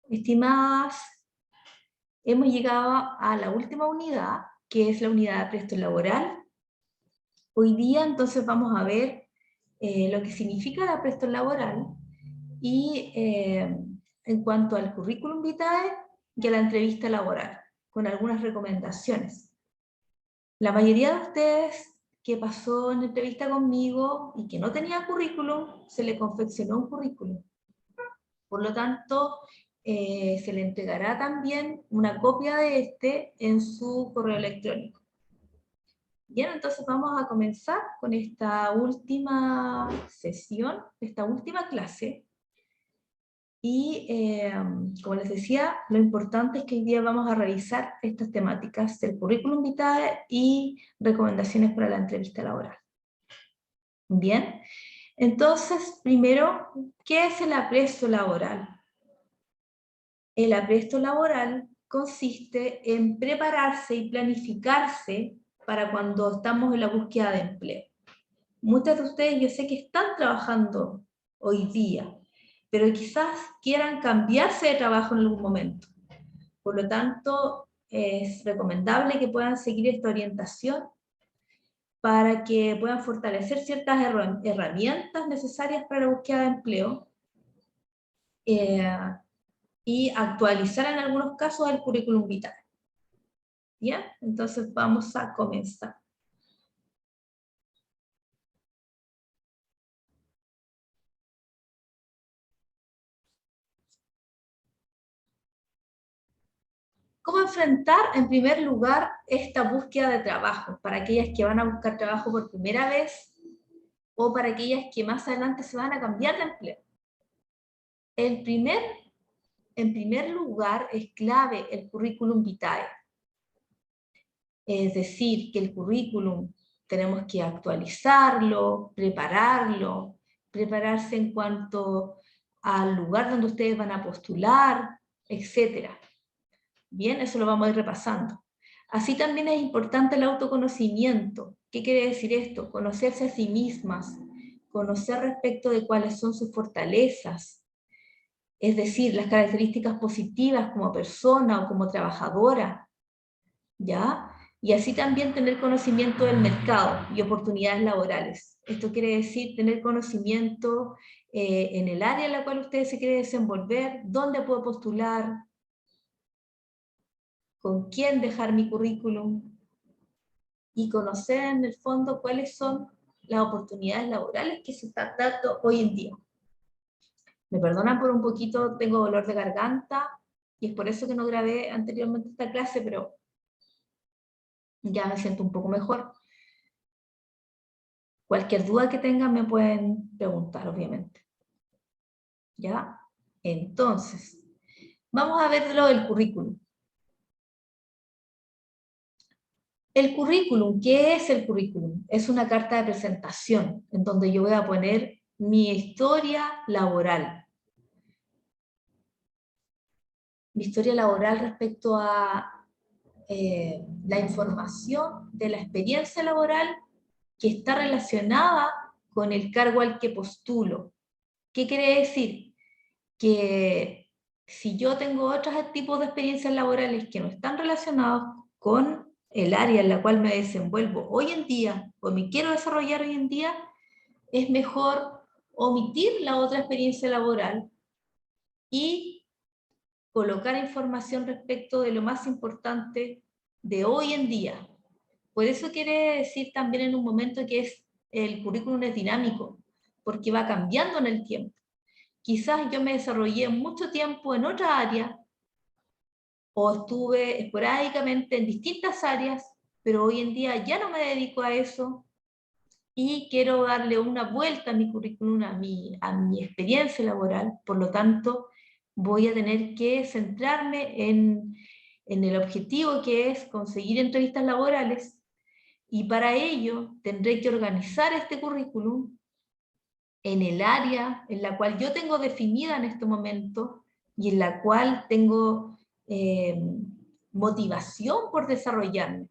Estimadas, hemos llegado a la última unidad, que es la unidad de presto laboral. Hoy día entonces vamos a ver lo que significa la presto laboral y en cuanto al currículum vitae y a la entrevista laboral, con algunas recomendaciones. La mayoría de ustedes que pasó en entrevista conmigo y que no tenía currículum, se le confeccionó un currículum. Por lo tanto, se le entregará también una copia de este en su correo electrónico. Bien, entonces vamos a comenzar con esta última sesión, esta última clase. Y como les decía, lo importante es que hoy día vamos a revisar estas temáticas del currículum vitae y recomendaciones para la entrevista laboral. Bien, entonces, primero, ¿qué es el apresto laboral? El apresto laboral consiste en prepararse y planificarse para cuando estamos en la búsqueda de empleo. Muchos de ustedes yo sé que están trabajando hoy día, pero quizás quieran cambiarse de trabajo en algún momento. Por lo tanto, es recomendable que puedan seguir esta orientación para que puedan fortalecer ciertas herramientas necesarias para la búsqueda de empleo y actualizar en algunos casos el currículum vitae. Bien, entonces vamos a comenzar. ¿Cómo enfrentar, en primer lugar, esta búsqueda de trabajo para aquellas que van a buscar trabajo por primera vez o para aquellas que más adelante se van a cambiar de empleo? En primer lugar, es clave el currículum vitae. Es decir, que el currículum tenemos que actualizarlo, prepararse en cuanto al lugar donde ustedes van a postular, etc. Bien, eso lo vamos a ir repasando. Así también es importante el autoconocimiento. ¿Qué quiere decir esto? Conocerse a sí mismas, conocer respecto de cuáles son sus fortalezas, es decir, las características positivas como persona o como trabajadora, ¿ya? Y así también tener conocimiento del mercado y oportunidades laborales. Esto quiere decir tener conocimiento en el área en la cual usted se quiere desenvolver, dónde puedo postular, con quién dejar mi currículum y conocer en el fondo cuáles son las oportunidades laborales que se están dando hoy en día. Me perdonan por un poquito, tengo dolor de garganta y es por eso que no grabé anteriormente esta clase, pero ya me siento un poco mejor. Cualquier duda que tengan me pueden preguntar, obviamente. ¿Ya? Entonces, vamos a ver lo del currículum. El currículum, ¿qué es el currículum? Es una carta de presentación en donde yo voy a poner mi historia laboral. Mi historia laboral respecto a la información de la experiencia laboral que está relacionada con el cargo al que postulo. ¿Qué quiere decir? Que si yo tengo otros tipos de experiencias laborales que no están relacionados con el área en la cual me desenvuelvo hoy en día, o me quiero desarrollar hoy en día, es mejor omitir la otra experiencia laboral y colocar información respecto de lo más importante de hoy en día. Por eso quiere decir también en un momento que el currículum es dinámico, porque va cambiando en el tiempo. Quizás yo me desarrollé mucho tiempo en otra área, o estuve esporádicamente en distintas áreas, pero hoy en día ya no me dedico a eso, y quiero darle una vuelta a mi currículum, a mi experiencia laboral. Por lo tanto, voy a tener que centrarme en el objetivo que es conseguir entrevistas laborales, y para ello tendré que organizar este currículum en el área en la cual yo tengo definida en este momento y en la cual tengo motivación por desarrollarme.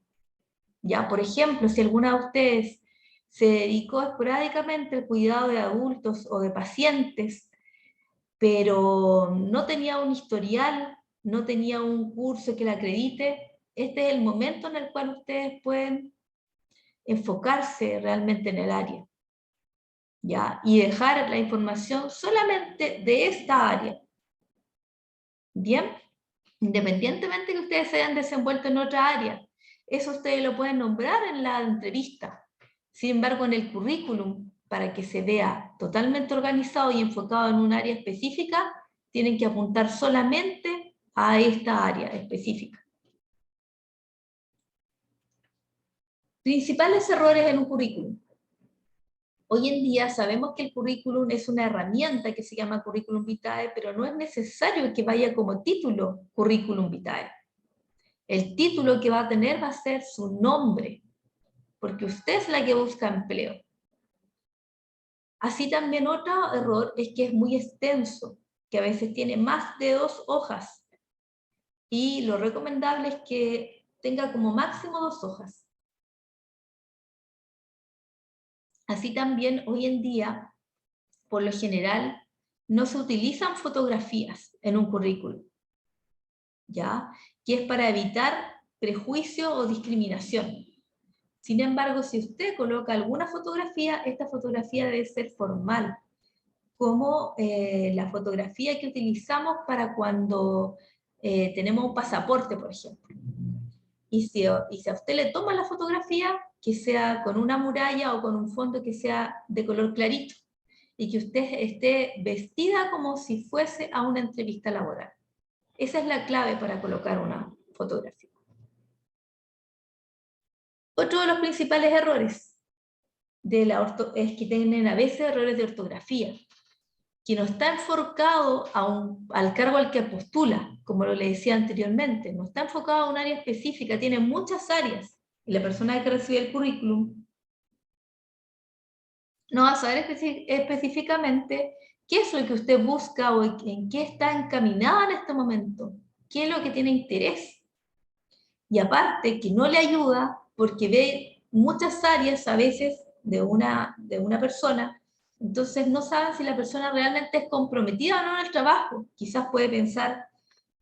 Ya, por ejemplo, si alguna de ustedes se dedicó esporádicamente al cuidado de adultos o de pacientes, pero no tenía un historial, no tenía un curso que la acredite, este es el momento en el cual ustedes pueden enfocarse realmente en el área, ¿ya? Y dejar la información solamente de esta área, ¿bien? Independientemente que ustedes se hayan desenvuelto en otra área, eso ustedes lo pueden nombrar en la entrevista. Sin embargo, en el currículum, para que se vea totalmente organizado y enfocado en un área específica, tienen que apuntar solamente a esta área específica. Principales errores en un currículum. Hoy en día sabemos que el currículum es una herramienta que se llama currículum vitae, pero no es necesario que vaya como título currículum vitae. El título que va a tener va a ser su nombre, porque usted es la que busca empleo. Así también otro error es que es muy extenso, que a veces tiene más de 2 hojas. Y lo recomendable es que tenga como máximo 2 hojas. Así también hoy en día, por lo general, no se utilizan fotografías en un currículum, ¿ya? Que es para evitar prejuicio o discriminación. Sin embargo, si usted coloca alguna fotografía, esta fotografía debe ser formal, como la fotografía que utilizamos para cuando tenemos un pasaporte, por ejemplo. Y si a usted le toma la fotografía, que sea con una muralla o con un fondo que sea de color clarito, y que usted esté vestida como si fuese a una entrevista laboral. Esa es la clave para colocar una fotografía. Otro de los principales errores es que tienen a veces errores de ortografía, que no está enfocado al cargo al que postula, como lo le decía anteriormente, no está enfocado a un área específica, tiene muchas áreas, y la persona que recibe el currículum no va a saber específicamente qué es lo que usted busca o en qué está encaminada en este momento, qué es lo que tiene interés. Y aparte que no le ayuda porque ve muchas áreas a veces de una persona, entonces no saben si la persona realmente es comprometida o no en el trabajo. Quizás puede pensar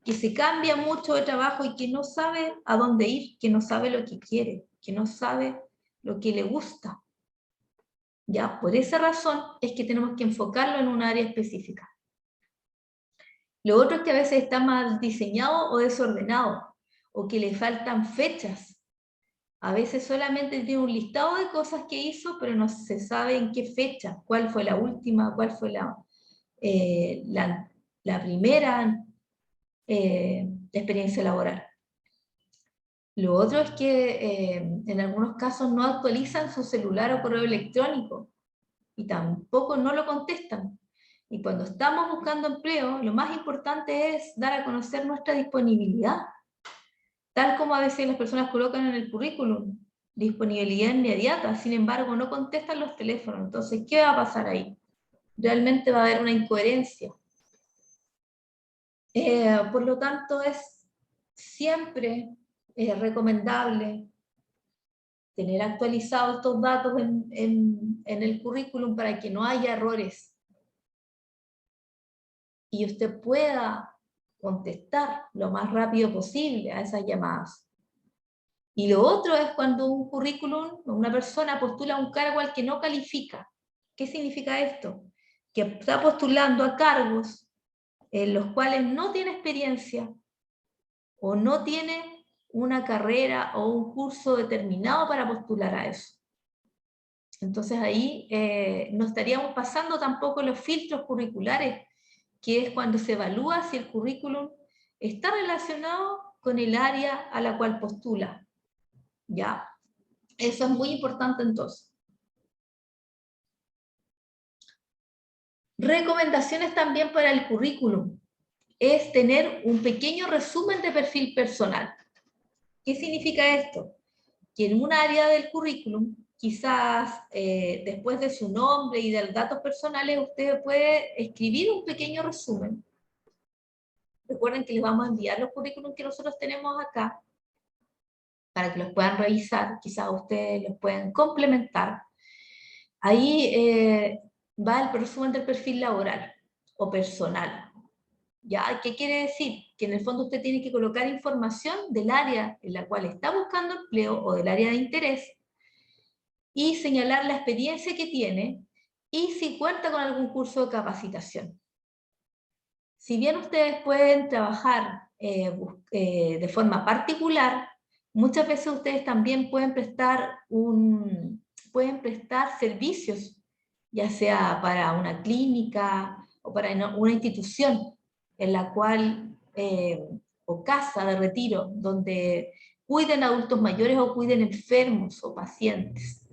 que se cambia mucho de trabajo y que no sabe a dónde ir, que no sabe lo que quiere, que no sabe lo que le gusta. Ya, por esa razón es que tenemos que enfocarlo en un área específica. Lo otro es que a veces está mal diseñado o desordenado, o que le faltan fechas. A veces solamente tiene un listado de cosas que hizo, pero no se sabe en qué fecha, cuál fue la última, cuál fue la primera experiencia laboral. Lo otro es que en algunos casos no actualizan su celular o correo electrónico y tampoco no lo contestan. Y cuando estamos buscando empleo, lo más importante es dar a conocer nuestra disponibilidad, tal como a veces las personas colocan en el currículum, disponibilidad inmediata, sin embargo no contestan los teléfonos. Entonces, ¿qué va a pasar ahí? Realmente va a haber una incoherencia. Por lo tanto, es siempre recomendable tener actualizados estos datos en el currículum para que no haya errores y usted pueda contestar lo más rápido posible a esas llamadas. Y lo otro es cuando un currículum, una persona postula un cargo al que no califica. ¿Qué significa esto? Que está postulando a cargos en los cuales no tiene experiencia o no tiene una carrera o un curso determinado para postular a eso. Entonces ahí no estaríamos pasando tampoco los filtros curriculares, que es cuando se evalúa si el currículum está relacionado con el área a la cual postula. ¿Ya? Eso es muy importante entonces. Recomendaciones también para el currículum. Es tener un pequeño resumen de perfil personal. ¿Qué significa esto? Que en un área del currículum, quizás después de su nombre y de los datos personales, usted puede escribir un pequeño resumen. Recuerden que les vamos a enviar los currículums que nosotros tenemos acá, para que los puedan revisar, quizás ustedes los pueden complementar. Ahí va el resumen del perfil laboral. o personal. ¿Ya? ¿Qué quiere decir? Que en el fondo usted tiene que colocar información del área en la cual está buscando empleo o del área de interés y señalar la experiencia que tiene y si cuenta con algún curso de capacitación. Si bien ustedes pueden trabajar de forma particular, muchas veces ustedes también pueden prestar servicios, ya sea para una clínica o para una institución en la cual, o casa de retiro, donde cuiden adultos mayores o cuiden enfermos o pacientes.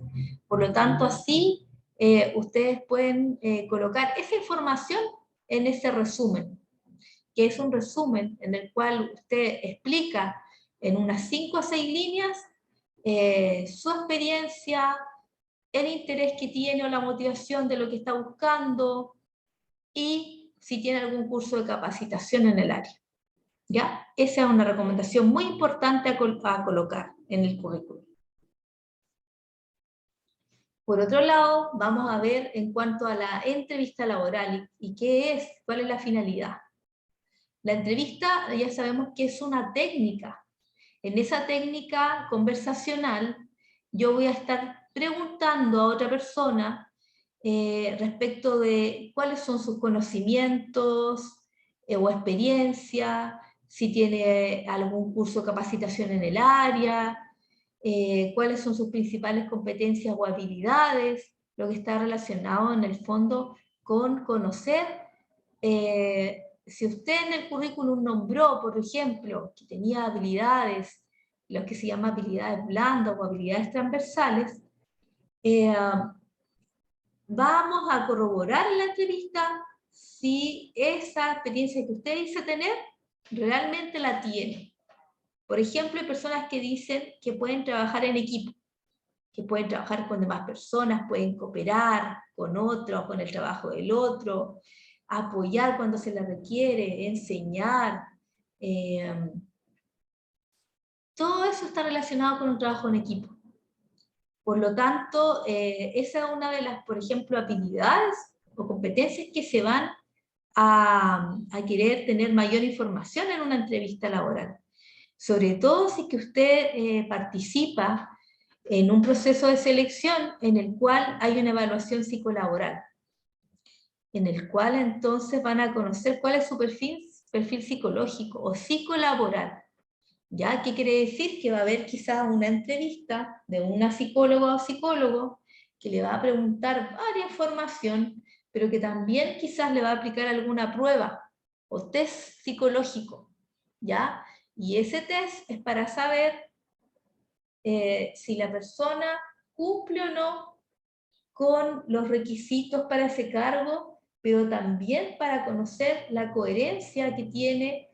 Por lo tanto, así ustedes pueden colocar esa información en ese resumen, que es un resumen en el cual usted explica en unas 5 o 6 líneas su experiencia, el interés que tiene o la motivación de lo que está buscando y si tiene algún curso de capacitación en el área. ¿Ya? Esa es una recomendación muy importante a colocar en el currículum. Por otro lado, vamos a ver en cuanto a la entrevista laboral y qué es, cuál es la finalidad. La entrevista ya sabemos que es una técnica. En esa técnica conversacional yo voy a estar preguntando a otra persona respecto de cuáles son sus conocimientos o experiencia, si tiene algún curso de capacitación en el área, cuáles son sus principales competencias o habilidades, lo que está relacionado en el fondo con conocer. Si usted en el currículum nombró, por ejemplo, que tenía habilidades, lo que se llama habilidades blandas o habilidades transversales, vamos a corroborar en la entrevista si esa experiencia que usted dice tener realmente la tiene. Por ejemplo, hay personas que dicen que pueden trabajar en equipo, que pueden trabajar con demás personas, pueden cooperar con otro, con el trabajo del otro, apoyar cuando se les requiere, enseñar. Todo eso está relacionado con un trabajo en equipo. Por lo tanto, esa es una de las, por ejemplo, habilidades o competencias que se van a querer tener mayor información en una entrevista laboral. Sobre todo si que usted participa en un proceso de selección en el cual hay una evaluación psicolaboral, en el cual entonces van a conocer cuál es su perfil psicológico o psicolaboral. ¿Ya? ¿Qué quiere decir? Que va a haber quizás una entrevista de una psicóloga o psicólogo que le va a preguntar varias información, pero que también quizás le va a aplicar alguna prueba o test psicológico, ¿ya? Y ese test es para saber si la persona cumple o no con los requisitos para ese cargo, pero también para conocer la coherencia que tiene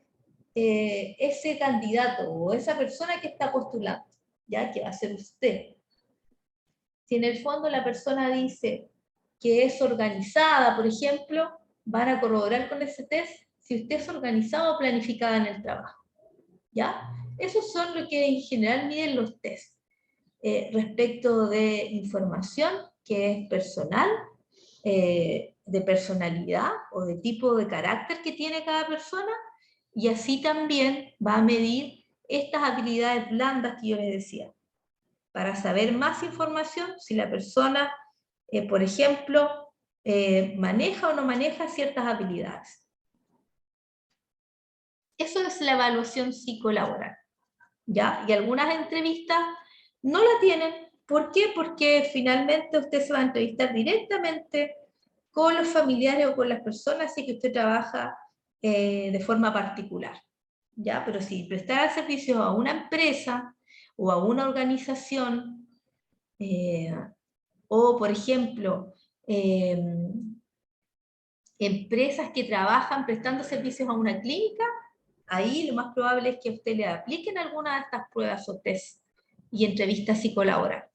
ese candidato o esa persona que está postulando, ya que va a ser usted. Si en el fondo la persona dice que es organizada, por ejemplo, van a corroborar con ese test si usted es organizado o planificada en el trabajo. ¿Ya? Esos son lo que en general miden los tests. Respecto de información que es personal, de personalidad o de tipo de carácter que tiene cada persona, y así también va a medir estas habilidades blandas que yo les decía, para saber más información si la persona, por ejemplo, maneja o no maneja ciertas habilidades. Eso es la evaluación psicolaboral, ¿ya? Y algunas entrevistas no la tienen. ¿Por qué? Porque finalmente usted se va a entrevistar directamente con los familiares o con las personas, así que usted trabaja de forma particular, ¿ya? Pero si prestara servicios a una empresa o a una organización, o por ejemplo, empresas que trabajan prestando servicios a una clínica, ahí lo más probable es que a usted le apliquen alguna de estas pruebas o test y entrevistas psicolaborales.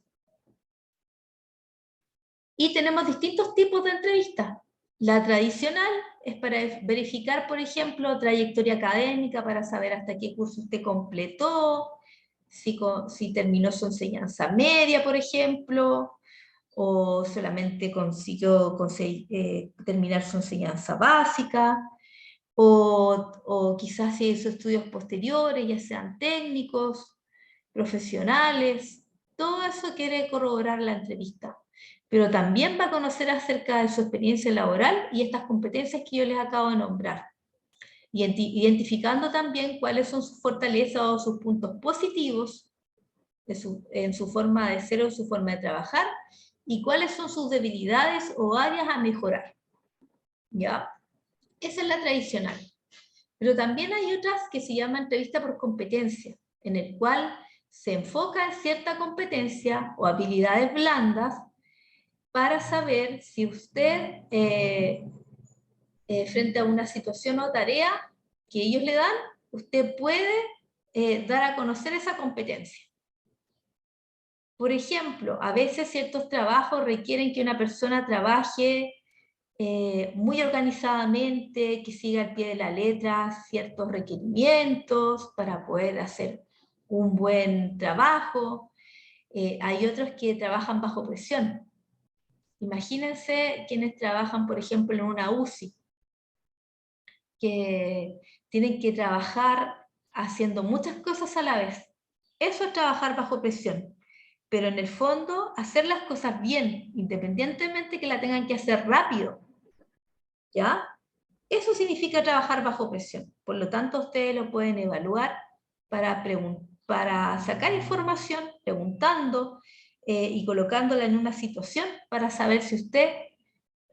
Y tenemos distintos tipos de entrevistas. La tradicional es para verificar, por ejemplo, trayectoria académica, para saber hasta qué curso usted completó, si terminó su enseñanza media, por ejemplo, o solamente consiguió terminar su enseñanza básica, o quizás si hizo estudios posteriores, ya sean técnicos, profesionales. Todo eso quiere corroborar la entrevista. Pero también va a conocer acerca de su experiencia laboral y estas competencias que yo les acabo de nombrar. Identificando también cuáles son sus fortalezas o sus puntos positivos en su forma de ser o su forma de trabajar, y cuáles son sus debilidades o áreas a mejorar. ¿Ya? Esa es la tradicional. Pero también hay otras que se llaman entrevista por competencia, en el cual se enfoca en cierta competencia o habilidades blandas para saber si usted, frente a una situación o tarea que ellos le dan, usted puede dar a conocer esa competencia. Por ejemplo, a veces ciertos trabajos requieren que una persona trabaje muy organizadamente, que siga al pie de la letra ciertos requerimientos para poder hacer un buen trabajo. Hay otros que trabajan bajo presión. Imagínense quienes trabajan, por ejemplo, en una UCI, que tienen que trabajar haciendo muchas cosas a la vez. Eso es trabajar bajo presión. Pero en el fondo, hacer las cosas bien, independientemente que la tengan que hacer rápido. ¿Ya? Eso significa trabajar bajo presión. Por lo tanto, ustedes lo pueden evaluar para sacar información, preguntando y colocándola en una situación para saber si usted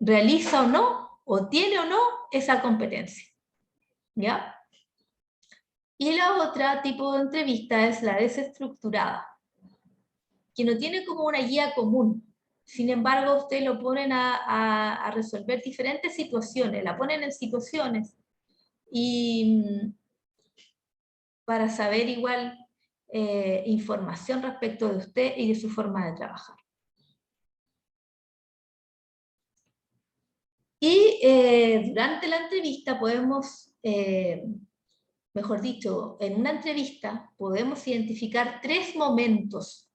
realiza o no, o tiene o no esa competencia. ¿Ya? Y la otra tipo de entrevista es la desestructurada, que no tiene como una guía común. Sin embargo, ustedes lo ponen a resolver diferentes situaciones, la ponen en situaciones y para saber igual información respecto de usted y de su forma de trabajar. Y durante la entrevista podemos, mejor dicho, en una entrevista podemos identificar 3 momentos: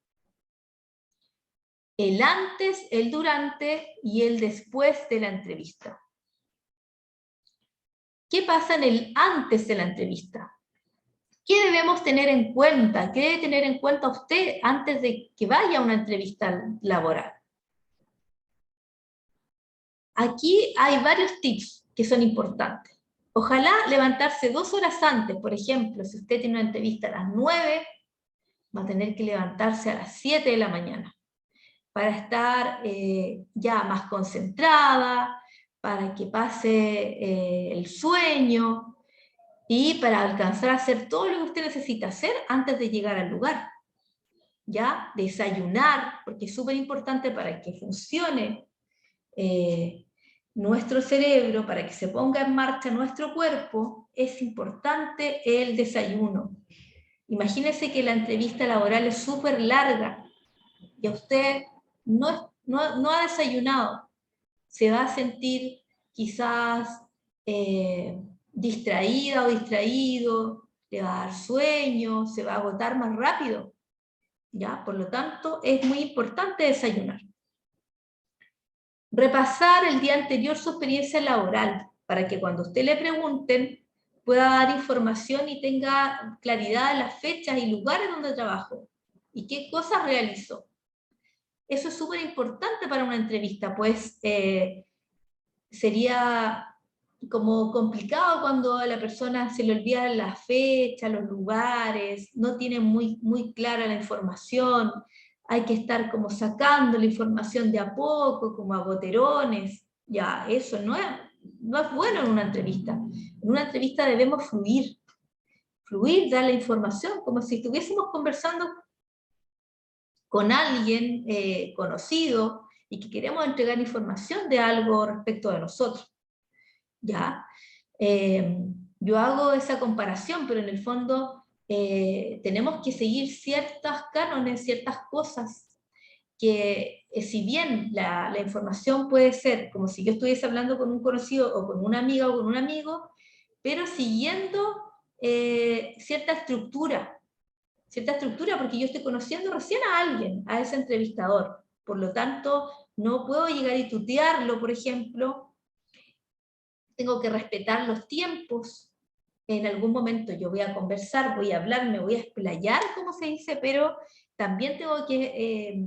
el antes, el durante y el después de la entrevista. ¿Qué pasa en el antes de la entrevista? ¿Qué debemos tener en cuenta? ¿Qué debe tener en cuenta usted antes de que vaya a una entrevista laboral? Aquí hay varios tips que son importantes. Ojalá levantarse 2 horas antes. Por ejemplo, si usted tiene una entrevista a las 9, va a tener que levantarse a las 7 de la mañana para estar ya más concentrada, para que pase el sueño y para alcanzar a hacer todo lo que usted necesita hacer antes de llegar al lugar. ¿Ya? Desayunar, porque es súper importante para que funcione nuestro cerebro, para que se ponga en marcha nuestro cuerpo, es importante el desayuno. Imagínense que la entrevista laboral es súper larga y usted no ha desayunado. Se va a sentir quizás distraída o distraído, le va a dar sueño, se va a agotar más rápido. ¿Ya? Por lo tanto, es muy importante desayunar. Repasar el día anterior su experiencia laboral, para que cuando usted le pregunten pueda dar información y tenga claridad en las fechas y lugares donde trabajó y qué cosas realizó. Eso es súper importante para una entrevista, pues sería como complicado cuando a la persona se le olvidan las fechas, los lugares, no tiene muy clara la información, hay que estar como sacando la información de a poco, como a boterones. Ya, eso no es bueno en una entrevista. En una entrevista debemos fluir, dar la información, como si estuviésemos conversando con alguien conocido y que queremos entregar información de algo respecto de nosotros. ¿Ya? Yo hago esa comparación, pero en el fondo tenemos que seguir ciertos cánones, ciertas cosas que si bien la información puede ser como si yo estuviese hablando con un conocido o con una amiga o con un amigo, pero siguiendo cierta estructura, porque yo estoy conociendo recién a alguien, a ese entrevistador. Por lo tanto, no puedo llegar y tutearlo, por ejemplo, tengo que respetar los tiempos. En algún momento yo voy a conversar, voy a hablar, me voy a explayar, como se dice, pero también tengo que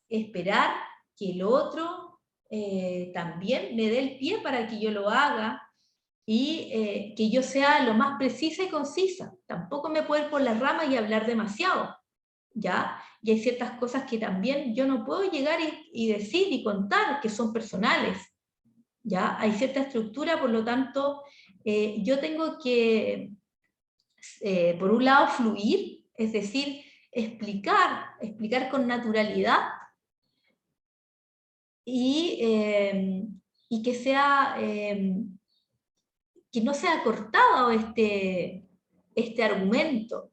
esperar que el otro también me dé el pie para que yo lo haga y que yo sea lo más precisa y concisa. Tampoco me puedo ir por las ramas y hablar demasiado, ¿ya? Y hay ciertas cosas que también yo no puedo llegar y decir y contar que son personales, ¿ya? Hay cierta estructura, por lo tanto, yo tengo que, por un lado, fluir, es decir, explicar con naturalidad y que sea, que no sea cortado este argumento,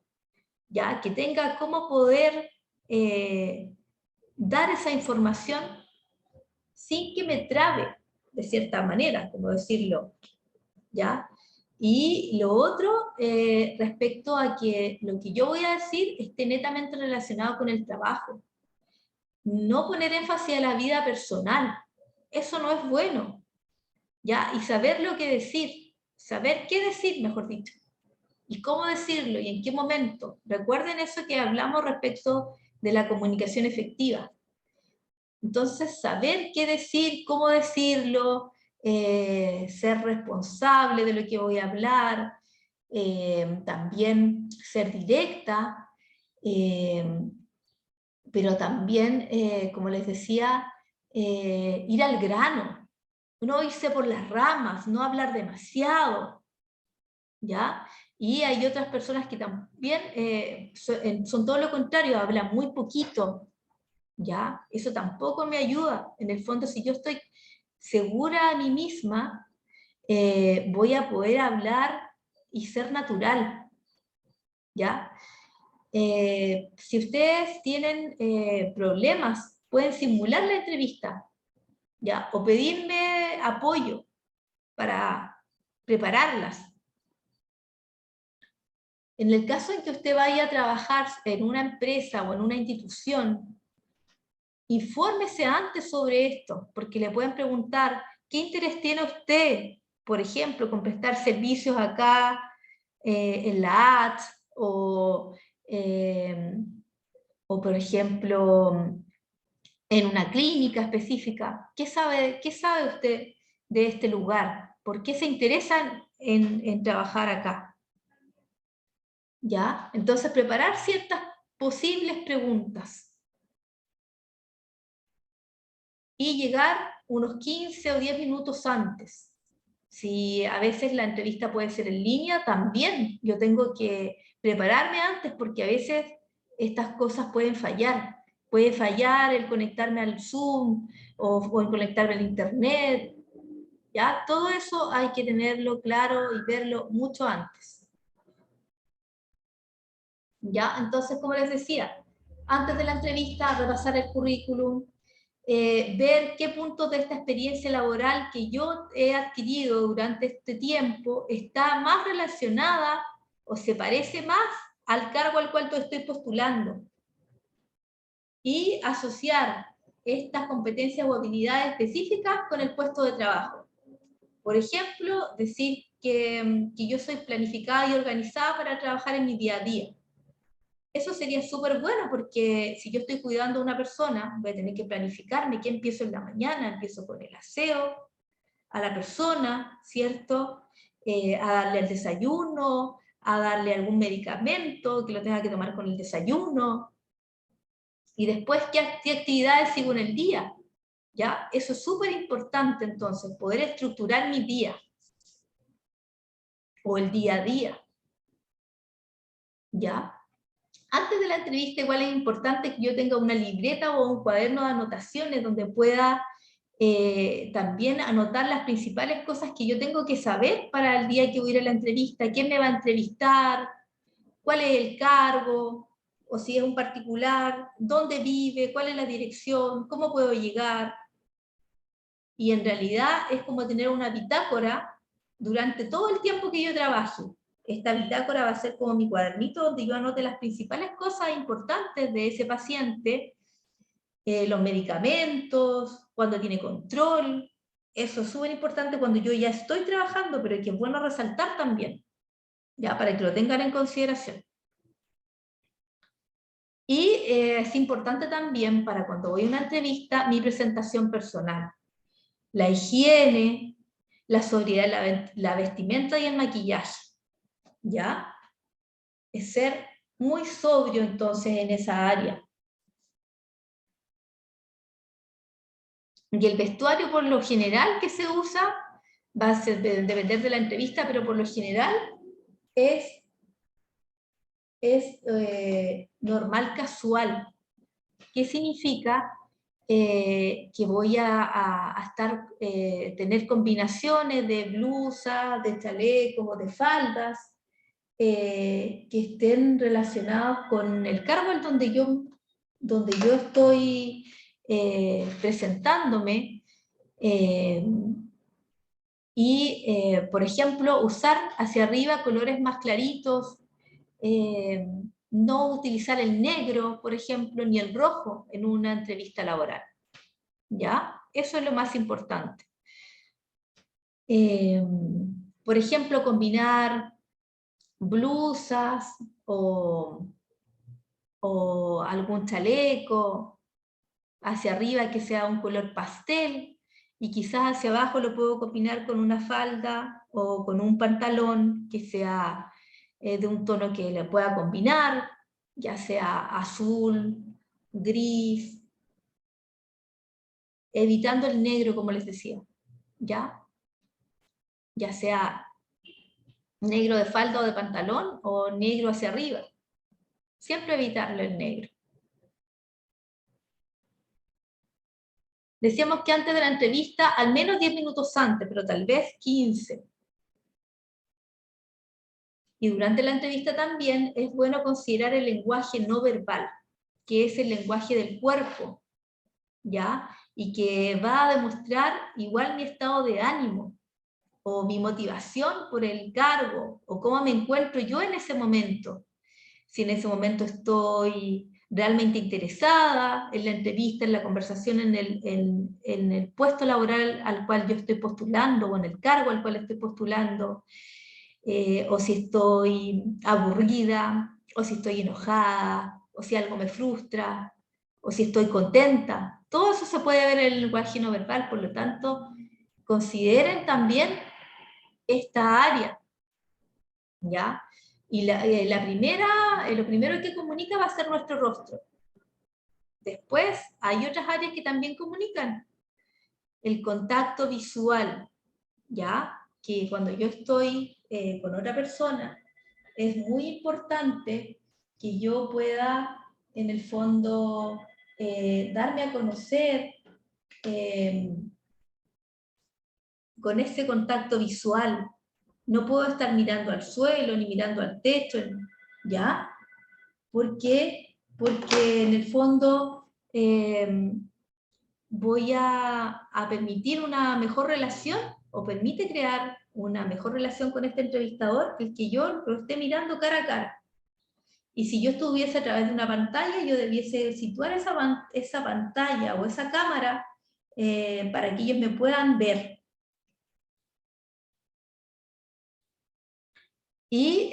¿ya? Que tenga cómo poder dar esa información sin que me trabe, de cierta manera, como decirlo, ¿ya? Y lo otro, respecto a que lo que yo voy a decir esté netamente relacionado con el trabajo. No poner énfasis a la vida personal. Eso no es bueno, ¿ya? Y saber lo que decir, saber qué decir, mejor dicho, y cómo decirlo y en qué momento. Recuerden eso que hablamos respecto de la comunicación efectiva. Entonces, saber qué decir, cómo decirlo, ser responsable de lo que voy a hablar, también ser directa, pero también, como les decía, ir al grano, no irse por las ramas, no hablar demasiado, ¿ya? Y hay otras personas que también son todo lo contrario, hablan muy poquito, ¿ya? Eso tampoco me ayuda. En el fondo, si yo estoy segura a mí misma, voy a poder hablar y ser natural, ¿ya? Si ustedes tienen problemas, pueden simular la entrevista, ¿ya? O pedirme apoyo para prepararlas. En el caso en que usted vaya a trabajar en una empresa o en una institución, infórmese antes sobre esto, porque le pueden preguntar, ¿qué interés tiene usted, por ejemplo, con prestar servicios acá en la AT eh, o, por ejemplo, en una clínica específica? ¿Qué sabe usted de este lugar? ¿Por qué se interesan en trabajar acá? ¿Ya? Entonces, preparar ciertas posibles preguntas y llegar unos 15 o 10 minutos antes. Si a veces la entrevista puede ser en línea, también yo tengo que prepararme antes porque a veces estas cosas pueden fallar. Puede fallar el conectarme al Zoom o el conectarme al Internet. ¿Ya? Todo eso hay que tenerlo claro y verlo mucho antes. ¿Ya? Entonces, como les decía, antes de la entrevista, repasar el currículum, ver qué puntos de esta experiencia laboral que yo he adquirido durante este tiempo está más relacionada o se parece más al cargo al cual estoy postulando. Y asociar estas competencias o habilidades específicas con el puesto de trabajo. Por ejemplo, decir que yo soy planificada y organizada para trabajar en mi día a día. Eso sería súper bueno porque si yo estoy cuidando a una persona, voy a tener que planificarme qué empiezo en la mañana, empiezo con el aseo a la persona, ¿cierto? A darle el desayuno, a darle algún medicamento que lo tenga que tomar con el desayuno, y después qué actividades sigo en el día, ¿ya? Eso es súper importante entonces, poder estructurar mi día, o el día a día, ¿ya? Antes de la entrevista igual es importante que yo tenga una libreta o un cuaderno de anotaciones donde pueda también anotar las principales cosas que yo tengo que saber para el día que voy a ir a la entrevista, quién me va a entrevistar, cuál es el cargo, o si es un particular, dónde vive, cuál es la dirección, cómo puedo llegar. Y en realidad es como tener una bitácora durante todo el tiempo que yo trabaje. Esta bitácora va a ser como mi cuadernito donde yo anote las principales cosas importantes de ese paciente los medicamentos, cuando tiene control. Eso es súper importante cuando yo ya estoy trabajando, pero que es bueno resaltar también, ya, para que lo tengan en consideración. Y es importante también para cuando voy a una entrevista, mi presentación personal. La higiene, la sobriedad, la vestimenta y el maquillaje, ¿ya? Es ser muy sobrio entonces en esa área. Y el vestuario por lo general que se usa, va a depender de la entrevista, pero por lo general es normal casual. ¿Qué significa? Que voy a tener combinaciones de blusas, de chalecos o de faldas que estén relacionados con el cargo en donde yo estoy presentándome. Por ejemplo, usar hacia arriba colores más claritos, no utilizar el negro, por ejemplo, ni el rojo en una entrevista laboral. ¿Ya? Eso es lo más importante. Por ejemplo, combinar blusas o algún chaleco hacia arriba que sea un color pastel, y quizás hacia abajo lo puedo combinar con una falda o con un pantalón que sea de un tono que le pueda combinar, ya sea azul, gris, evitando el negro, como les decía, ¿ya? Ya sea negro de falda o de pantalón o negro hacia arriba. Siempre evitarlo el negro. Decíamos que antes de la entrevista, al menos 10 minutos antes, pero tal vez 15. Y durante la entrevista también es bueno considerar el lenguaje no verbal, que es el lenguaje del cuerpo, ¿ya? Y que va a demostrar igual mi estado de ánimo, o mi motivación por el cargo, o cómo me encuentro yo en ese momento. Si en ese momento estoy realmente interesada en la entrevista, en la conversación, en el puesto laboral al cual yo estoy postulando, o en el cargo al cual estoy postulando, o si estoy aburrida, o si estoy enojada, o si algo me frustra, o si estoy contenta. Todo eso se puede ver en el lenguaje no verbal, por lo tanto, consideren también esta área, ¿ya? Y lo primero que comunica va a ser nuestro rostro. Después hay otras áreas que también comunican. El contacto visual, ¿ya? Que cuando yo estoy con otra persona, es muy importante que yo pueda, en el fondo, darme a conocer con ese contacto visual. No puedo estar mirando al suelo ni mirando al techo, ¿ya? ¿Por qué? Porque en el fondo voy a permitir una mejor relación, o permite crear una mejor relación con este entrevistador, el que yo lo esté mirando cara a cara. Y si yo estuviese a través de una pantalla, yo debiese situar esa pantalla o esa cámara para que ellos me puedan ver. Y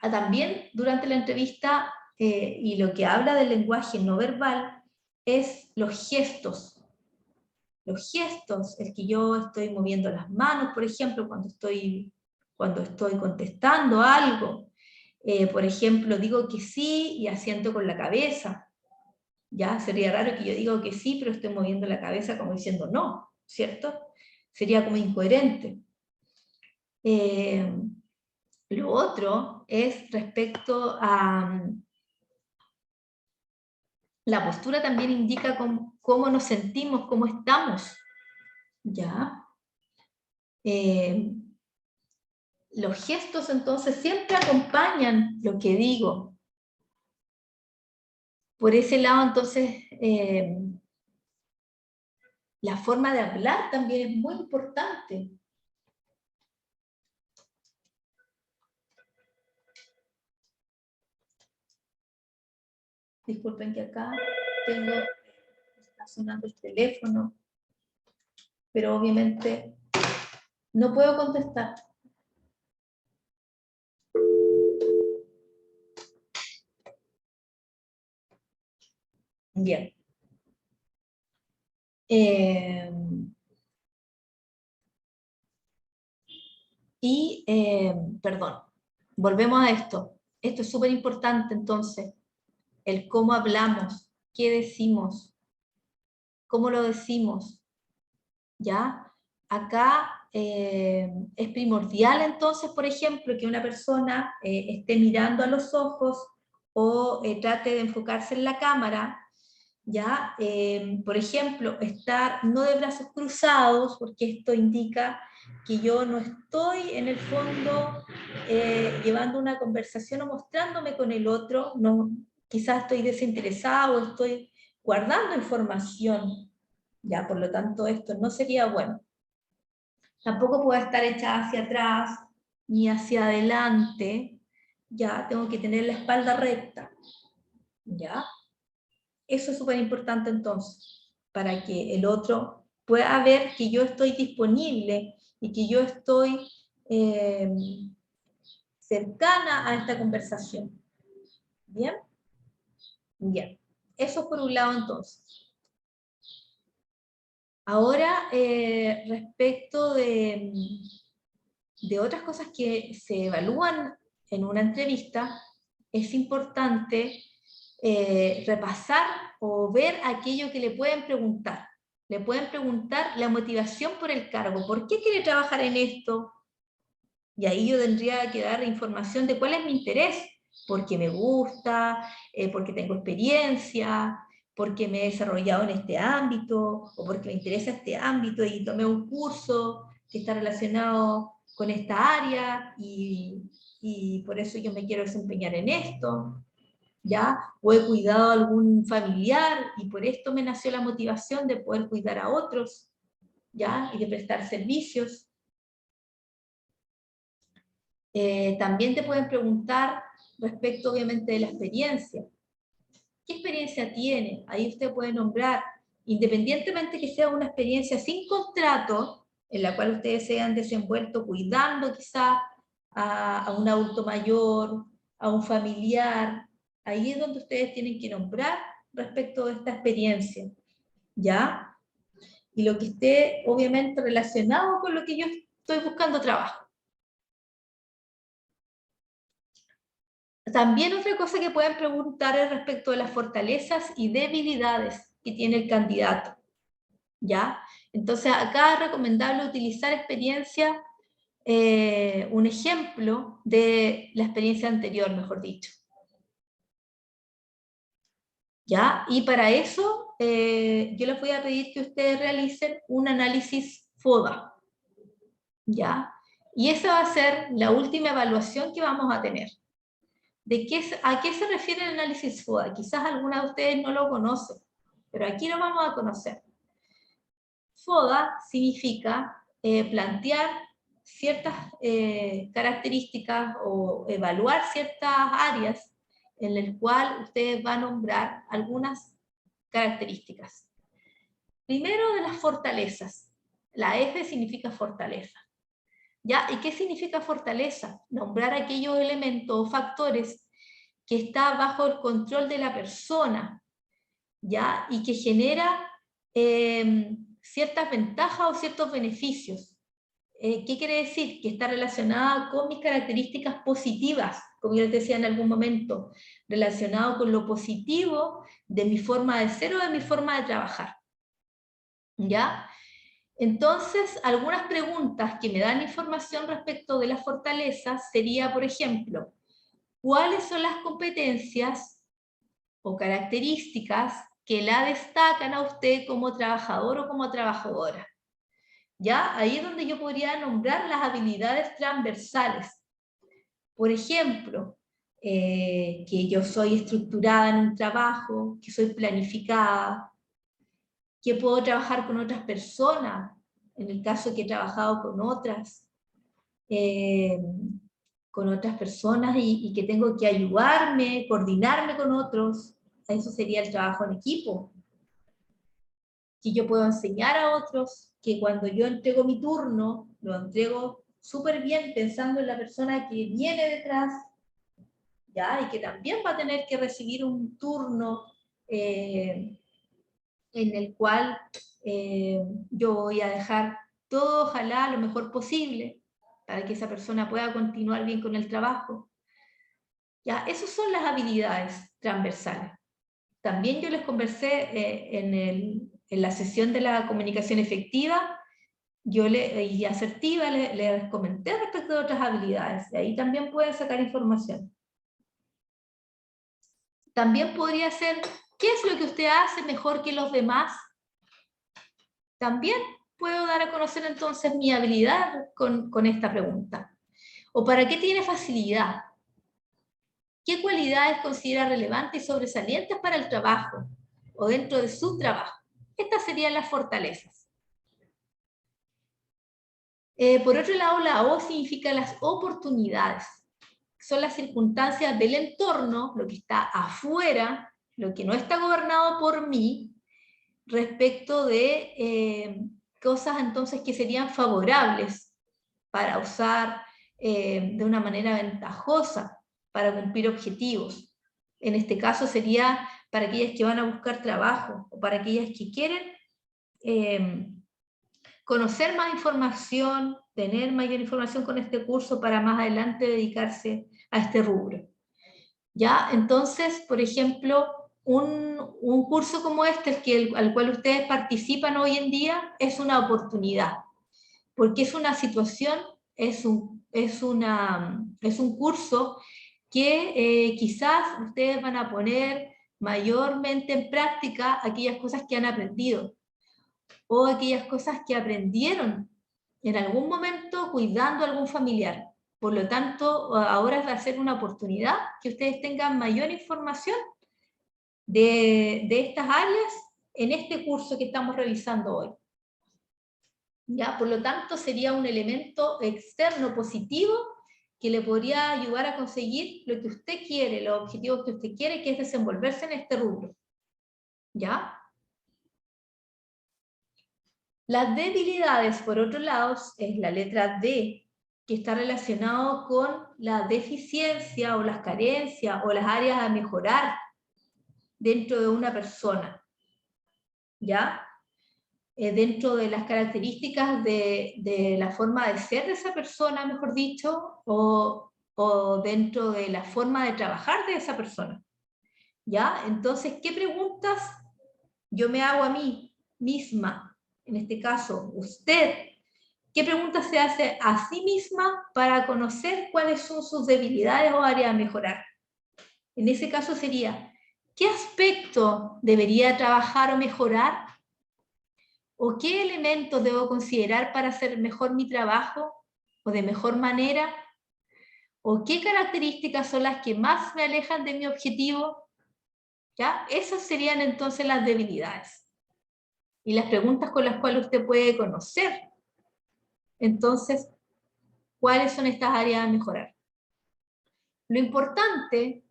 también durante la entrevista, y lo que habla del lenguaje no verbal, es los gestos. Los gestos, el que yo estoy moviendo las manos, por ejemplo, cuando estoy contestando algo. Por ejemplo, digo que sí y asiento con la cabeza. Ya sería raro que yo diga que sí, pero estoy moviendo la cabeza como diciendo no, ¿cierto? Sería como incoherente. Lo otro es respecto a la postura, también indica cómo nos sentimos, cómo estamos, ¿ya? Los gestos entonces siempre acompañan lo que digo. Por ese lado entonces la forma de hablar también es muy importante. Disculpen que acá tengo está sonando el teléfono, pero obviamente no puedo contestar. Bien. Perdón, volvemos a esto. Esto es súper importante entonces, el cómo hablamos, qué decimos, cómo lo decimos, ¿ya? Acá es primordial entonces, por ejemplo, que una persona esté mirando a los ojos o trate de enfocarse en la cámara, ¿ya? Por ejemplo, estar no de brazos cruzados, porque esto indica que yo no estoy en el fondo llevando una conversación o mostrándome con el otro, no, quizás estoy desinteresado o estoy guardando información, ¿ya? Por lo tanto, esto no sería bueno. Tampoco puedo estar echada hacia atrás ni hacia adelante, ya tengo que tener la espalda recta, ¿ya? Eso es súper importante entonces, para que el otro pueda ver que yo estoy disponible y que yo estoy cercana a esta conversación. ¿Bien? Bien. Eso por un lado entonces. Ahora, respecto de otras cosas que se evalúan en una entrevista, es importante repasar o ver aquello que le pueden preguntar. Le pueden preguntar la motivación por el cargo. ¿Por qué quiere trabajar en esto? Y ahí yo tendría que dar información de cuál es mi interés. Porque me gusta, porque tengo experiencia, porque me he desarrollado en este ámbito, o porque me interesa este ámbito y tomé un curso que está relacionado con esta área y por eso yo me quiero desempeñar en esto. ¿Ya? O he cuidado a algún familiar y por esto me nació la motivación de poder cuidar a otros, ¿ya? Y de prestar servicios. También te pueden preguntar respecto, obviamente, de la experiencia. ¿Qué experiencia tiene? Ahí usted puede nombrar, independientemente que sea una experiencia sin contrato, en la cual ustedes se han desenvuelto cuidando quizá a un adulto mayor, a un familiar. Ahí es donde ustedes tienen que nombrar respecto de esta experiencia, ¿ya? Y lo que esté, obviamente, relacionado con lo que yo estoy buscando trabajo. También otra cosa que pueden preguntar es respecto de las fortalezas y debilidades que tiene el candidato, ¿ya? Entonces, acá es recomendable utilizar experiencia, un ejemplo de la experiencia anterior, mejor dicho. ¿Ya? Y para eso yo les voy a pedir que ustedes realicen un análisis FODA, ¿ya? Y esa va a ser la última evaluación que vamos a tener. ¿A qué se refiere el análisis FODA? Quizás alguna de ustedes no lo conocen, pero aquí lo vamos a conocer. FODA significa plantear ciertas características o evaluar ciertas áreas en las cuales ustedes van a nombrar algunas características. Primero, de las fortalezas. La F significa fortaleza. ¿Ya? ¿Y qué significa fortaleza? Nombrar aquellos elementos o factores que está bajo el control de la persona, ¿ya? Y que genera ciertas ventajas o ciertos beneficios. ¿Qué quiere decir? Que está relacionada con mis características positivas, como yo les decía en algún momento, relacionado con lo positivo de mi forma de ser o de mi forma de trabajar. ¿Ya? Entonces, algunas preguntas que me dan información respecto de las fortalezas sería, por ejemplo, ¿cuáles son las competencias o características que la destacan a usted como trabajador o como trabajadora? ¿Ya? Ahí es donde yo podría nombrar las habilidades transversales. Por ejemplo, que yo soy estructurada en un trabajo, que soy planificada, que puedo trabajar con otras personas, en el caso que he trabajado con otras personas y que tengo que ayudarme, coordinarme con otros. Eso sería el trabajo en equipo. que yo puedo enseñar a otros, que cuando yo entrego mi turno, lo entrego súper bien pensando en la persona que viene detrás, ¿ya? Y que también va a tener que recibir un turno en el cual yo voy a dejar todo, ojalá, lo mejor posible, para que esa persona pueda continuar bien con el trabajo. Ya, esas son las habilidades transversales. También yo les conversé en la sesión de la comunicación efectiva y asertiva, les comenté respecto de otras habilidades, de ahí también pueden sacar información. También podría ser, ¿qué es lo que usted hace mejor que los demás? También puedo dar a conocer entonces mi habilidad con esta pregunta. ¿O para qué tiene facilidad? ¿Qué cualidades considera relevantes y sobresalientes para el trabajo o dentro de su trabajo? Estas serían las fortalezas. Por otro lado, la O significa las oportunidades. Son las circunstancias del entorno, lo que está afuera, lo que no está gobernado por mí, respecto de cosas entonces que serían favorables para usar de una manera ventajosa para cumplir objetivos. En este caso sería para aquellas que van a buscar trabajo o para aquellas que quieren conocer más información, tener mayor información con este curso para más adelante dedicarse a este rubro. ¿Ya? Entonces, por ejemplo, un curso como este, al cual ustedes participan hoy en día, es una oportunidad, porque es una situación, es un curso que quizás ustedes van a poner mayormente en práctica aquellas cosas que han aprendido, o aquellas cosas que aprendieron en algún momento cuidando a algún familiar. Por lo tanto, ahora va a ser una oportunidad que ustedes tengan mayor información de estas áreas en este curso que estamos revisando hoy. ¿Ya? Por lo tanto, sería un elemento externo positivo que le podría ayudar a conseguir lo que usted quiere, los objetivos que usted quiere, que es desenvolverse en este rubro. ¿Ya? Las debilidades, por otro lado, es la letra D, que está relacionado con la deficiencia o las carencias o las áreas a mejorar dentro de una persona, ¿ya? Dentro de las características de la forma de ser de esa persona, mejor dicho, o dentro de la forma de trabajar de esa persona, ¿ya? Entonces, ¿qué preguntas yo me hago a mí misma? En este caso, usted, ¿qué preguntas se hace a sí misma para conocer cuáles son sus debilidades o áreas a mejorar? En ese caso sería, ¿qué aspecto debería trabajar o mejorar? ¿O qué elementos debo considerar para hacer mejor mi trabajo o de mejor manera? ¿O qué características son las que más me alejan de mi objetivo? ¿Ya? Esas serían entonces las debilidades. Y las preguntas con las cuales usted puede conocer. Entonces, ¿cuáles son estas áreas a mejorar? Lo importante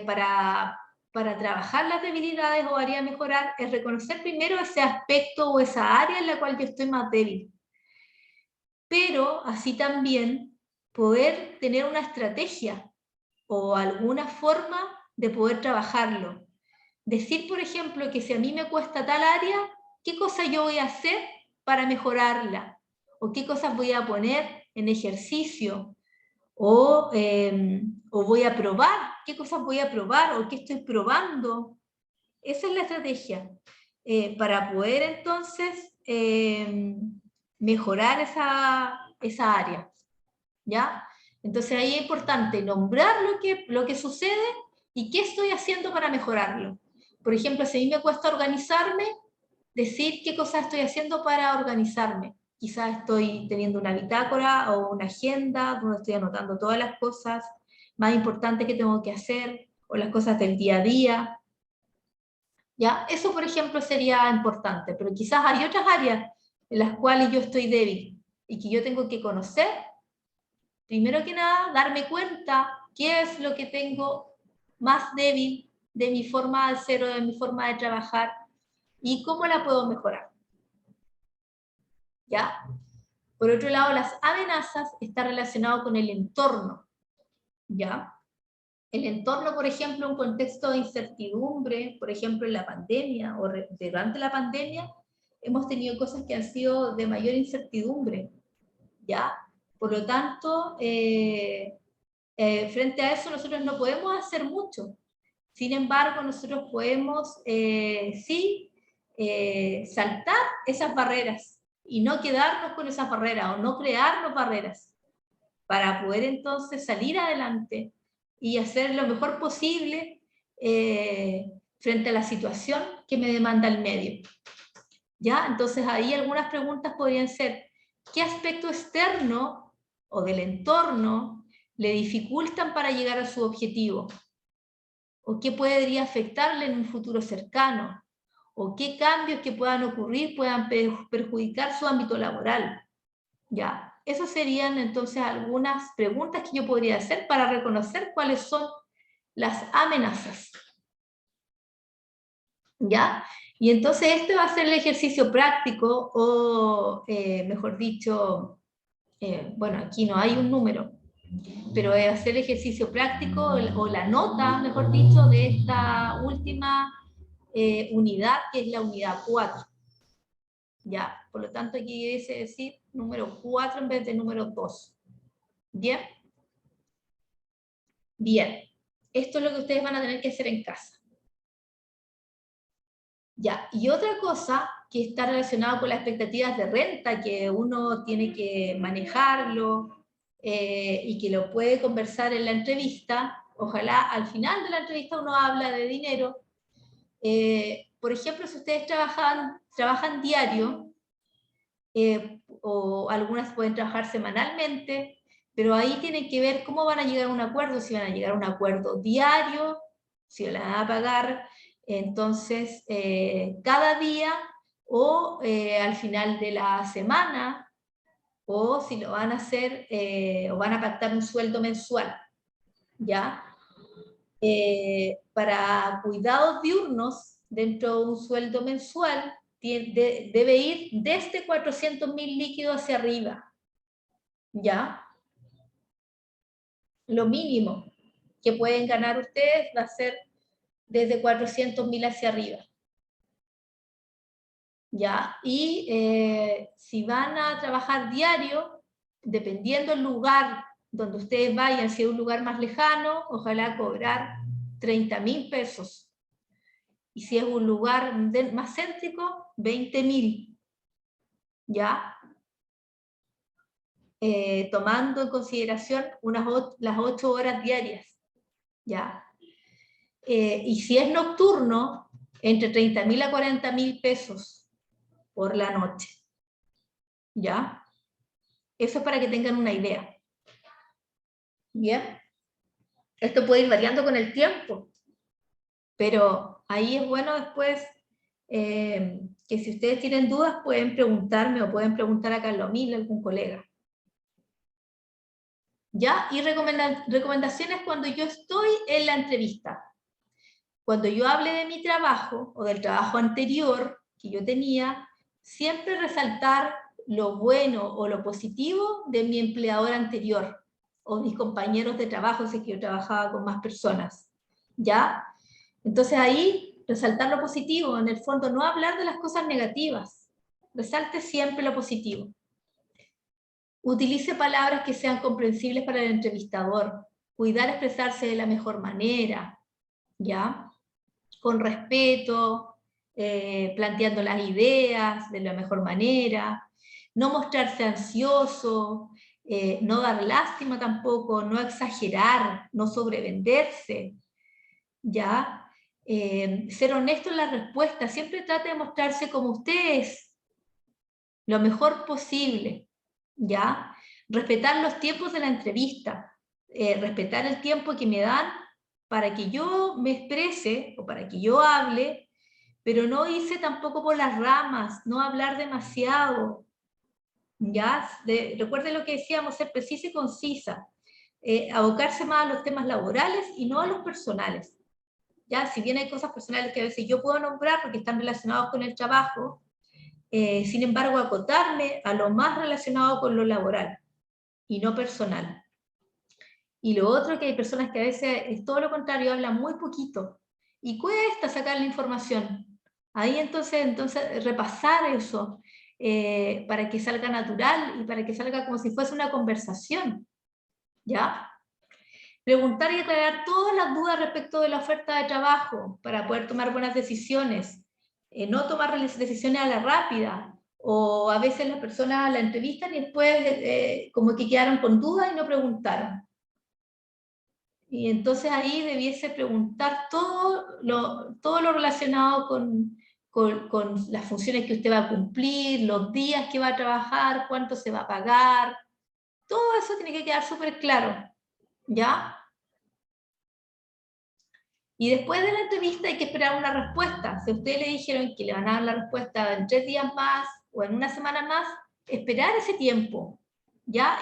para trabajar las debilidades o áreas a mejorar es reconocer primero ese aspecto o esa área en la cual yo estoy más débil. Pero así también poder tener una estrategia o alguna forma de poder trabajarlo. Decir, por ejemplo, que si a mí me cuesta tal área, ¿qué cosa yo voy a hacer para mejorarla? ¿O qué cosas voy a poner en ejercicio? ¿O voy a probar? ¿Qué cosas voy a probar? ¿O qué estoy probando? Esa es la estrategia. Para poder entonces mejorar esa área. ¿Ya? Entonces ahí es importante nombrar lo que sucede y qué estoy haciendo para mejorarlo. Por ejemplo, si a mí me cuesta organizarme, decir qué cosas estoy haciendo para organizarme. Quizás estoy teniendo una bitácora o una agenda donde estoy anotando todas las cosas más importantes que tengo que hacer o las cosas del día a día. ¿Ya? Eso, por ejemplo, sería importante, pero quizás hay otras áreas en las cuales yo estoy débil y que yo tengo que conocer. Primero que nada, darme cuenta qué es lo que tengo más débil de mi forma de ser o de mi forma de trabajar y cómo la puedo mejorar. ¿ya? Por otro lado, las amenazas están relacionadas con el entorno, ¿ya? El entorno, por ejemplo, un contexto de incertidumbre, por ejemplo, en la pandemia o durante la pandemia, hemos tenido cosas que han sido de mayor incertidumbre, ¿ya? Por lo tanto, frente a eso nosotros no podemos hacer mucho. Sin embargo, nosotros podemos, sí, saltar esas barreras y no quedarnos con esas barreras o no crearnos barreras para poder entonces salir adelante y hacer lo mejor posible frente a la situación que me demanda el medio. ¿Ya? Entonces ahí algunas preguntas podrían ser, ¿qué aspecto externo o del entorno le dificultan para llegar a su objetivo? ¿O qué podría afectarle en un futuro cercano? ¿O qué cambios que puedan ocurrir puedan perjudicar su ámbito laboral? ¿Ya? Esas serían entonces algunas preguntas que yo podría hacer para reconocer cuáles son las amenazas. ¿Ya? Y entonces este va a ser el ejercicio práctico, o mejor dicho, bueno, aquí no hay un número, pero va a ser el ejercicio práctico o la nota, mejor dicho, de esta última unidad, que es la unidad 4. ¿Ya? Por lo tanto, aquí debe decir número 4 en vez de número 2. ¿Bien? Bien. Esto es lo que ustedes van a tener que hacer en casa. Ya, y otra cosa que está relacionada con las expectativas de renta, que uno tiene que manejarlo y que lo puede conversar en la entrevista. Ojalá al final de la entrevista uno habla de dinero. Por ejemplo, si ustedes trabajan diario, o algunas pueden trabajar semanalmente, pero ahí tienen que ver cómo van a llegar a un acuerdo, si van a llegar a un acuerdo diario, si la van a pagar, entonces, cada día, o al final de la semana, o si lo van a hacer, o van a pactar un sueldo mensual, ¿ya? Para cuidados diurnos, dentro de un sueldo mensual, debe ir desde 400.000 líquidos hacia arriba, ¿ya? Lo mínimo que pueden ganar ustedes va a ser desde 400.000 hacia arriba, ¿ya? Y si van a trabajar diario, dependiendo del lugar donde ustedes vayan, si es un lugar más lejano, ojalá cobrar 30.000 pesos. Y si es un lugar más céntrico, 20.000, ¿ya? Tomando en consideración las 8 horas diarias, ¿ya? Y si es nocturno, entre 30.000 a 40.000 pesos por la noche, ¿ya? Eso es para que tengan una idea. Bien, esto puede ir variando con el tiempo, pero ahí es bueno después que si ustedes tienen dudas pueden preguntarme o pueden preguntar a Carlomil, algún colega. ¿Ya? Y recomendaciones cuando yo estoy en la entrevista. Cuando yo hable de mi trabajo o del trabajo anterior que yo tenía, siempre resaltar lo bueno o lo positivo de mi empleador anterior o mis compañeros de trabajo, si es que yo trabajaba con más personas, ¿ya? Entonces ahí, resaltar lo positivo, en el fondo no hablar de las cosas negativas, resalte siempre lo positivo. Utilice palabras que sean comprensibles para el entrevistador, cuidar expresarse de la mejor manera, ¿ya? Con respeto, planteando las ideas de la mejor manera, no mostrarse ansioso, no dar lástima tampoco, no exagerar, no sobrevenderse, ¿ya? Ser honesto en las respuestas, siempre trate de mostrarse como usted es, lo mejor posible, ¿ya? Respetar los tiempos de la entrevista, respetar el tiempo que me dan para que yo me exprese o para que yo hable, pero no irse tampoco por las ramas, no hablar demasiado, ¿ya? Recuerden lo que decíamos, ser precisa y concisa, abocarse más a los temas laborales y no a los personales, ¿ya? Si bien hay cosas personales que a veces yo puedo nombrar porque están relacionados con el trabajo, sin embargo, acotarme a lo más relacionado con lo laboral y no personal. Y lo otro, que hay personas que a veces es todo lo contrario, hablan muy poquito y cuesta sacar la información. Ahí entonces repasar eso para que salga natural y para que salga como si fuese una conversación, ¿ya? Preguntar y aclarar todas las dudas respecto de la oferta de trabajo para poder tomar buenas decisiones. No tomar decisiones a la rápida, o a veces las personas la entrevistan y después como que quedaron con dudas y no preguntaron. Y entonces ahí debiese preguntar todo lo relacionado con las funciones que usted va a cumplir, los días que va a trabajar, cuánto se va a pagar. Todo eso tiene que quedar súper claro, ¿ya? Y después de la entrevista hay que esperar una respuesta. Si a usted le dijeron que le van a dar la respuesta en 3 días más o en una semana más, esperar ese tiempo, ¿ya?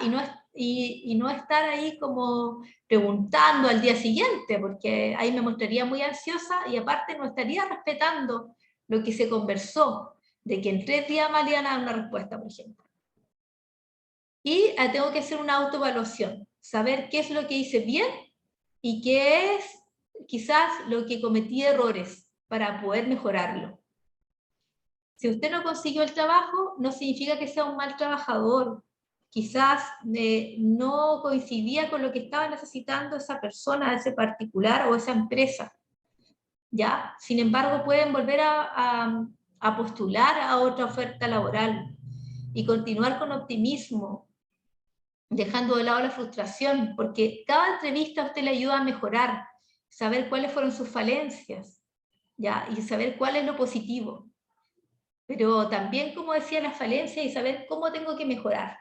Y no estar ahí como preguntando al día siguiente, porque ahí me mostraría muy ansiosa y aparte no estaría respetando lo que se conversó, de que en 3 días más le iban a dar una respuesta, por ejemplo. Y tengo que hacer una autoevaluación, saber qué es lo que hice bien y qué es quizás lo que cometí errores para poder mejorarlo. Si usted no consiguió el trabajo, no significa que sea un mal trabajador. Quizás no coincidía con lo que estaba necesitando esa persona, ese particular o esa empresa. ¿Ya? Sin embargo, pueden volver a postular a otra oferta laboral y continuar con optimismo, dejando de lado la frustración, porque cada entrevista a usted le ayuda a mejorar, saber cuáles fueron sus falencias, ¿ya? Y saber cuál es lo positivo. Pero también, como decía, las falencias y saber cómo tengo que mejorar.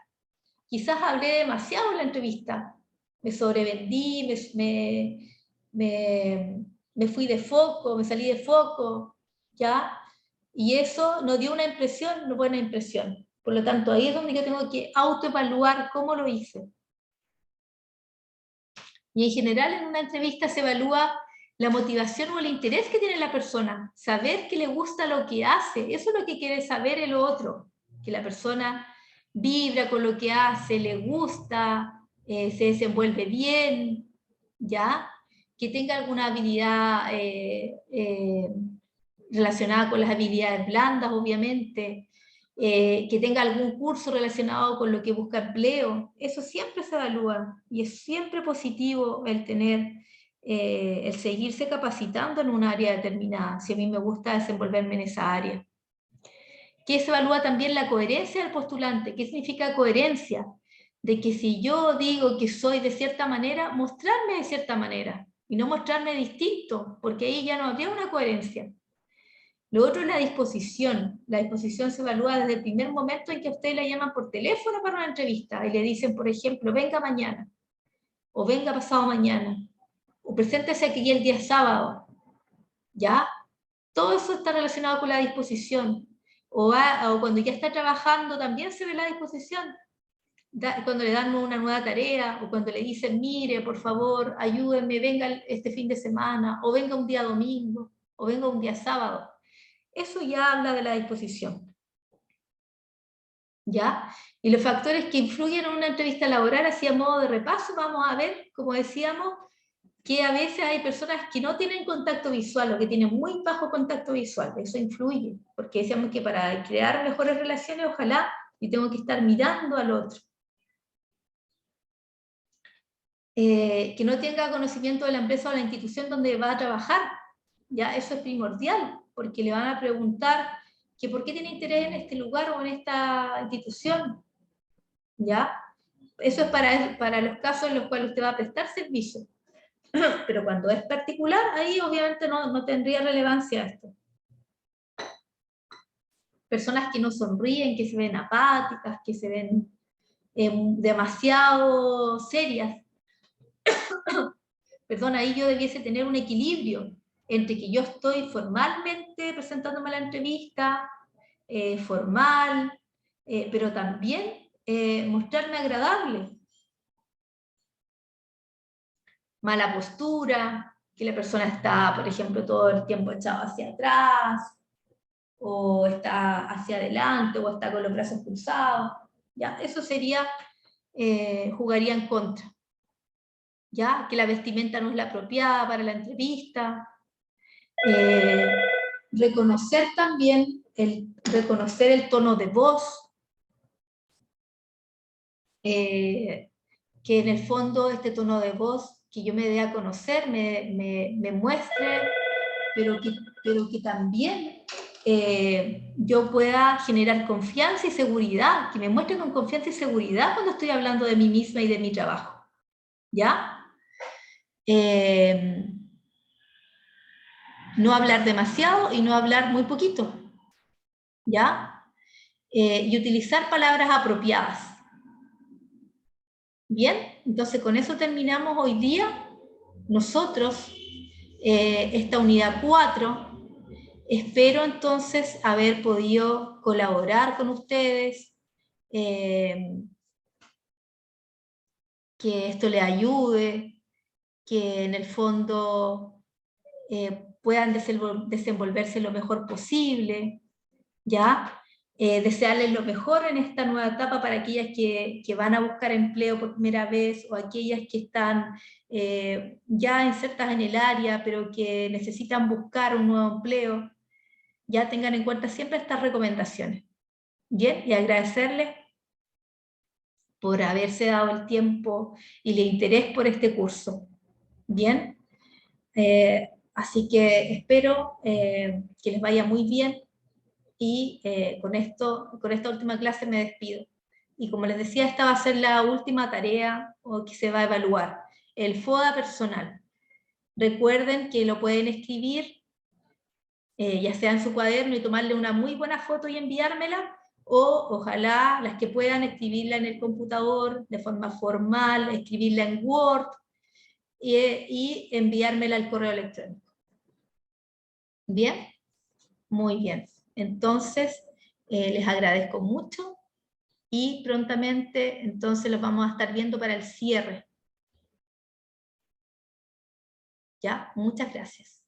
Quizás hablé demasiado en la entrevista, me sobrevendí, me fui de foco, me salí de foco, ¿ya? Y eso no dio una buena impresión. Por lo tanto, ahí es donde yo tengo que autoevaluar cómo lo hice. Y en general en una entrevista se evalúa la motivación o el interés que tiene la persona, saber que le gusta lo que hace, eso es lo que quiere saber el otro, que la persona vibra con lo que hace, le gusta, se desenvuelve bien, ¿ya? Que tenga alguna habilidad relacionada con las habilidades blandas, obviamente, que tenga algún curso relacionado con lo que busca empleo, eso siempre se evalúa y es siempre positivo el tener, el seguirse capacitando en un área determinada, si a mí me gusta desenvolverme en esa área. Que se evalúa también la coherencia del postulante. ¿Qué significa coherencia? De que si yo digo que soy de cierta manera, mostrarme de cierta manera y no mostrarme distinto, porque ahí ya no habría una coherencia. Lo otro es la disposición. La disposición se evalúa desde el primer momento en que a usted le llaman por teléfono para una entrevista y le dicen, por ejemplo, venga mañana, o venga pasado mañana, o preséntese aquí el día sábado, ¿ya? Todo eso está relacionado con la disposición. O cuando ya está trabajando también se ve la disposición. Cuando le dan una nueva tarea, o cuando le dicen, mire, por favor, ayúdenme, venga este fin de semana, o venga un día domingo, o venga un día sábado. Eso ya habla de la disposición, ¿ya? Y los factores que influyen en una entrevista laboral, así a modo de repaso, vamos a ver, como decíamos, que a veces hay personas que no tienen contacto visual o que tienen muy bajo contacto visual. Eso influye, porque decíamos que para crear mejores relaciones, ojalá, y tengo que estar mirando al otro. Que no tenga conocimiento de la empresa o la institución donde va a trabajar, ya eso es primordial, porque le van a preguntar que por qué tiene interés en este lugar o en esta institución, ¿ya? Eso es para los casos en los cuales usted va a prestar servicio. Pero cuando es particular, ahí obviamente no tendría relevancia esto. Personas que no sonríen, que se ven apáticas, que se ven demasiado serias. Perdón, ahí yo debiese tener un equilibrio entre que yo estoy formalmente presentándome a la entrevista, formal, pero también mostrarme agradable. Mala postura, que la persona está, por ejemplo, todo el tiempo echado hacia atrás, o está hacia adelante, o está con los brazos cruzados, ¿ya? Eso sería, jugaría en contra, ¿ya? Que la vestimenta no es la apropiada para la entrevista. Reconocer también, reconocer el tono de voz, que en el fondo este tono de voz que yo me dé a conocer me muestre, pero que también yo pueda generar confianza y seguridad, que me muestre con confianza y seguridad cuando estoy hablando de mí misma y de mi trabajo, ¿ya? No hablar demasiado y no hablar muy poquito, ¿ya? Y utilizar palabras apropiadas. Bien, entonces con eso terminamos hoy día. Nosotros, esta unidad 4, espero entonces haber podido colaborar con ustedes, que esto les ayude, que en el fondo puedan desenvolverse lo mejor posible, ¿ya? Desearles lo mejor en esta nueva etapa para aquellas que van a buscar empleo por primera vez, o aquellas que están ya insertas en el área, pero que necesitan buscar un nuevo empleo. Ya tengan en cuenta siempre estas recomendaciones. Bien, y agradecerles por haberse dado el tiempo y el interés por este curso. Bien, así que espero que les vaya muy bien, y con esta última clase me despido. Y como les decía, esta va a ser la última tarea o que se va a evaluar, el FODA personal. Recuerden que lo pueden escribir, ya sea en su cuaderno, y tomarle una muy buena foto y enviármela, o ojalá las que puedan escribirla en el computador de forma formal, escribirla en Word y enviármela al correo electrónico. ¿Bien? Muy bien. Entonces, les agradezco mucho, y prontamente entonces los vamos a estar viendo para el cierre. ¿Ya? Muchas gracias.